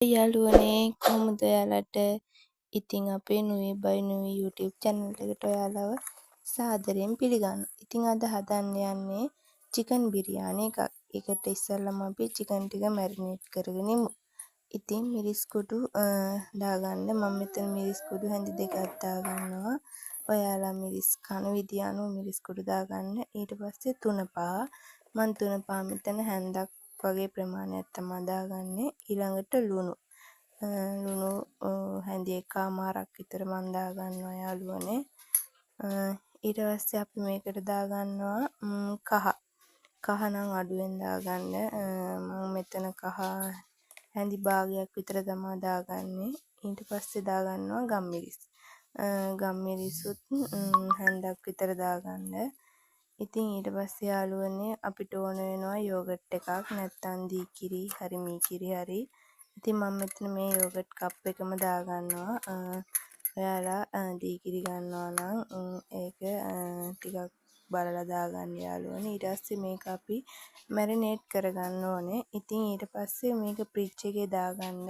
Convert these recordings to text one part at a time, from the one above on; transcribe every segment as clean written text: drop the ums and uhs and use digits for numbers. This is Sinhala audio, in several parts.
යාළුවනේ කොහොමද ඔයාලට ඉතින් අපේ නුයි බයි නුයි YouTube channel එකට ඔයාලව සාදරයෙන් පිළිගන්නවා. ඉතින් අද හදන්න යන්නේ චිකන් බිරියානි එකක්. ඒකට ඉස්සෙල්ලාම අපි චිකන් ටික මැරිනේට් කරගෙන ඉමු. ඉතින් මිරිස් කුඩු දාගන්න. මම මෙතන මිරිස් කුඩු හැඳි දෙකක් දාගන්නවා. ඔයාලා මිරිස් කන විදිය අනුව මිරිස් කුඩු දාගන්න. ඊට පස්සේ 3-5 මම 3-5 මෙතන හැන්දක් වගේ ප්‍රමාණයක් තමයි දාගන්නේ. ඊළඟට ලුණු හැඳි එකමාරක් විතර මම දාගන්නවා යාළුවනේ. ඊට පස්සේ අපි මේකට දාගන්නවා කහ නම් අඩුවෙන් දාගන්න. මම මෙතන කහ හැඳි භාගයක් විතර තමයි දාගන්නේ. ඊට පස්සේ දාගන්නවා ගම්මිරිසුත් හැන්දක් විතර දාගන්න. ඉතින් ඊට පස්සේ යාළුවනේ අපිට ඕන වෙනවා යෝගට් එකක් නැත්නම් දී කිරි හරි මී කිරි හරි. ඉතින් මම මෙතන මේ යෝගට් කප් එකම දාගන්නවා. ඔයාලා දී කිරි ගන්නවා නම් ඒක ටිකක් බලලා දාගන්න යාළුවනේ. ඊට පස්සේ මේක අපි මැරිනේට් කරගන්න ඕනේ. ඉතින් ඊට පස්සේ මේක ෆ්‍රිජ් එකේ දාගන්න.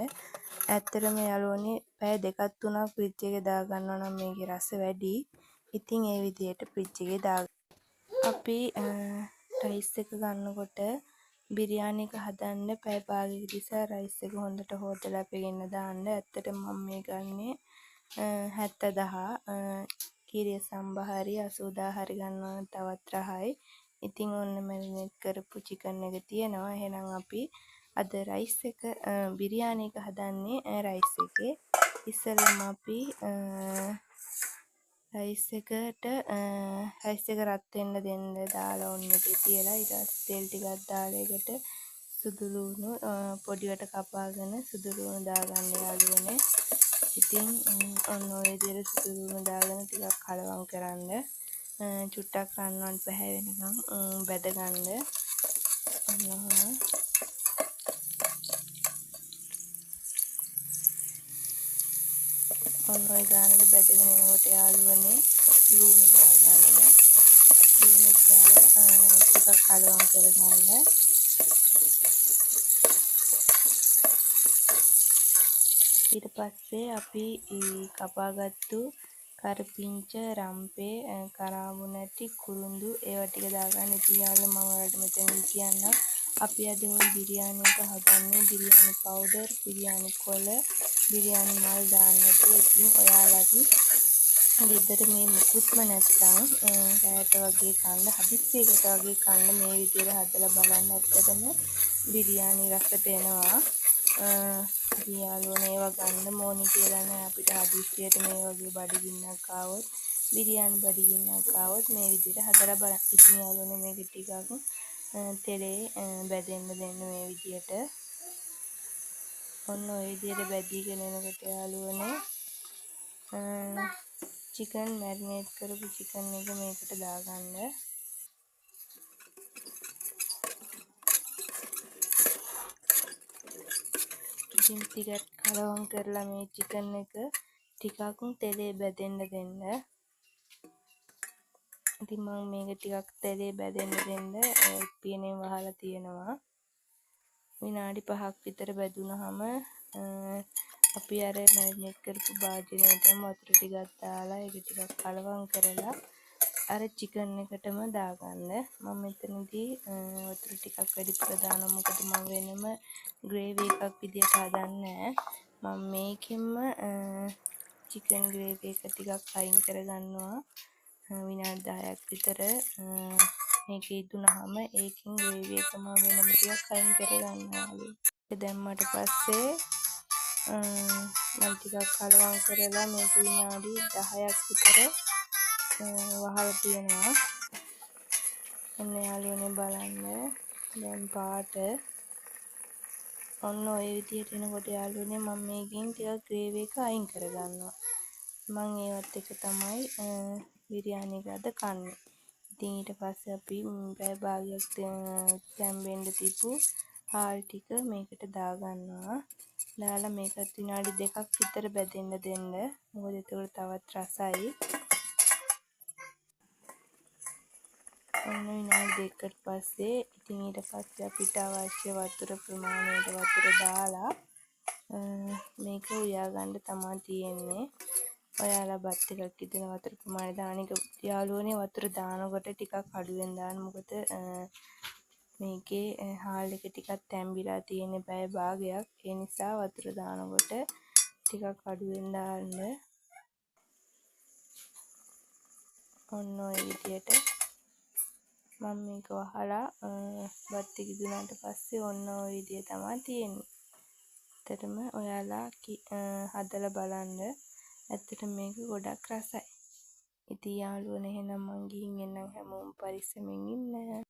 ඇත්තටම යාළුවනේ පැය 2-3ක් ෆ්‍රිජ් එකේ දාගන්නවා නම් මේකේ රස වැඩි. ඉතින් ඒ විදිහට ෆ්‍රිජ් එකේ දාගන්න. අපි රයිස් එක ගන්නකොට බිරියානි එක හදන්න පැය භාගයක නිසා රයිස් එක හොඳට හොදලා පෙගෙන්න දාන්න. ඇත්තටම මම මේ ගන්නේ 70,000 කීරිය සම්බහරි 80,000 හරි ගන්නවා තවත් රහයි. ඉතින් ඔන්න මැරිනේට් කරපු චිකන් එක තියෙනවා. එහෙනම් අපි අද රයිස් එක බිරියානි එක හදන්නේ රයිස් එකේ. ඉස්සෙල්ලාම අපි රයිස් එක රත් වෙන්න දෙන්න දාලා ඔන්න ඉතින් තියලා ඊට පස්සේ තෙල් ටිකක් දාලා ඒකට සුදු ලුණු පොඩිවට කපාගෙන සුදු ලුණු දාගන්න යාළුවනේ. ඉතින් ඔන්න ඔය විදිහට සුදු ලුණු දාගෙන ටිකක් කලවම් කරන්න. චුට්ටක් රන්වන් පැහැ වෙනකම් බැදගන්න. ඔන්න ඔහොම. ඔන්න ඔය ගානට බැදගෙන එනකොට යාළුවනේ ලුණු දාගන්න. ලුණුත් දාලා ටිකක් කලවම් කරගන්න. ඊට පස්සේ අපි කපාගත්තු කරපිංච රම්පේ කරාබු නැටි කුරුඳු ඒවා ටික දාගන්න. ඉතින් යාළුවෝ මම ඔයාලට මෙතනදී කියන්නම් අපි අද මේ බිරියානි එක හදන්නේ බිරියානි පවුඩර්, බිරියානි කොළ, බිරියානි මල් දාන්නට. ඉතින් ඔයාලට ගෙදර මේ මුකුත්ම නැත්තම් රැයට වගේ කන්න හදිස්සියකට වගේ කන්න මේ විදිහට හදලා බලන්න. ඇත්තටම බිරියානි රසට එනවා. ඉතින් යාළුවනේ ඒවා ගන්න ඕනේ කියලා නෑ. අපිට හදිස්සියට මේ වගේ බඩගින්නක් ආවොත් බිරියානි බඩගින්නක් ආවොත් මේ විදිහට හදලා බලන්න. ඉතින් යාළුවනේ මේක ටිකක් තෙලේ බැදෙන්න දෙන්න මේ විදිහට. ඔන්න ඔය විදිහට බැදීගෙන එනකොට යාළුවනේ චිකන් මැරිනේට් කරපු චිකන් එක මේකට දාගන්න. ඉතින් ටිකක් කලවම් කරලා මේ චිකන් එක ටිකක් තෙලේ බැදෙන්න දෙන්න. ඉතින් මම මේක ටිකක් තෙලේ බැදෙන්න දෙන්න පියනෙන් වහලා තියෙනවා. විනාඩි 5ක් විතර බැදුනහම අපි අර මැරිනේට් කරපු භාජනයටම වතුර ටිකක් දාලා ඒක ටිකක් කලවම් කරලා අර චිකන් එකටම දාගන්න. මම මෙතනදී වතුර ටිකක් වැඩිපුර දානවා. මොකද මම වෙනම ග්‍රේවි එකක් විදියට හදන්නේ. මම මේකෙන්ම චිකන් ග්‍රේවි එක ටිකක් අයින් කරගන්නවා. විනාඩි 10ක් විතර මේක ඉදුණාම ඒකෙන් ග්‍රේවි එක මම වෙනම ටිකක් අයින් කරගන්නවා. ඒක දැම්මට පස්සේ මම ටිකක් කලවම් කරලා මේක විනාඩි 10ක් විතර වහලා තියෙනවා. ඔන්න යාළුවනේ බලන්න දැන් පාට ඔන්න ඔය විදිහට එනකොට යාළුවනේ මම මේකෙන් ටිකක් ග්‍රේවි එක අයින් කරගන්නවා. මම ඒවත් එක තමයි බිරියානි එක අද කන්නේ. ඉතින් ඊට පස්සේ අපි පැය භාගයක් තැම්බෙන්න තිබ්බු හාල් ටික මේකට දාගන්නවා. දාලා මේකත් විනාඩි 2ක් විතර බැදෙන්න දෙන්න. මොකද එතකොට තවත් රසයි. ඔන්න විනාඩි 2කට පස්සේ ඉතින් ඊට පස්සේ අපිට අවශ්‍ය වතුර ප්‍රමාණයට වතුර දාලා මේක උයා ගන්න තමයි තියෙන්නේ. ඔයාලා බත් එකක් ඉදෙන වතුර ප්‍රමාණය දාන එක යාළුවනේ වතුර දානකොට ටිකක් අඩුවෙන් දාන්න. මොකද මේකේ හාල් එක ටිකක් තැම්බිලා තියෙන පැය භාගයක්. ඒ නිසා වතුර දානකොට ටිකක් අඩුවෙන් දාන්න. ඔන්න ඔය විදියට මම මේක වහලා බත් ටික ඉදුණාට පස්සේ ඔන්න ඔය විදිය තමයි තියෙන්නේ. ඇත්තටම ඔයාලා හදලා බලන්න. ඇත්තටම මේක ගොඩක් රසයි. ඉතින් යාළුවනේ එහෙනම් මං ගිහින් එන්නම්. හැමෝම පරිස්සමින් ඉන්න.